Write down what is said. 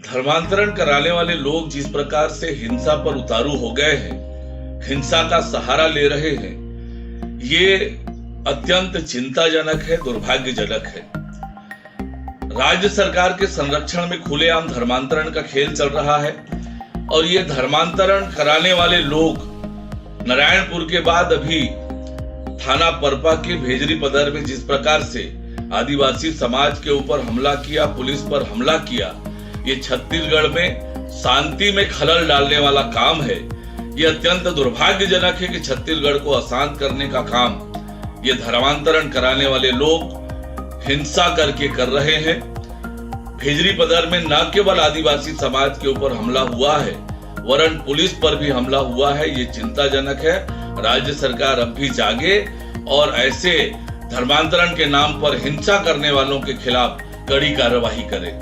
धर्मांतरण कराने वाले लोग जिस प्रकार से हिंसा पर उतारू हो गए हैं, हिंसा का सहारा ले रहे हैं, ये अत्यंत चिंताजनक है, दुर्भाग्यजनक है। राज्य सरकार के संरक्षण में खुलेआम धर्मांतरण का खेल चल रहा है और ये धर्मांतरण कराने वाले लोग नारायणपुर के बाद अभी थाना परपा के भेजरी पदर में जिस प्रकार से आदिवासी समाज के ऊपर हमला किया, पुलिस पर हमला किया, ये छत्तीसगढ़ में शांति में खलल डालने वाला काम है। ये अत्यंत दुर्भाग्यजनक है कि छत्तीसगढ़ को अशांत करने का काम ये धर्मांतरण कराने वाले लोग हिंसा करके कर रहे हैं। भेजरी पदर में न केवल आदिवासी समाज के ऊपर हमला हुआ है, वरन पुलिस पर भी हमला हुआ है। ये चिंताजनक है। राज्य सरकार अब भी जागे और ऐसे धर्मांतरण के नाम पर हिंसा करने वालों के खिलाफ कड़ी कार्रवाई करे।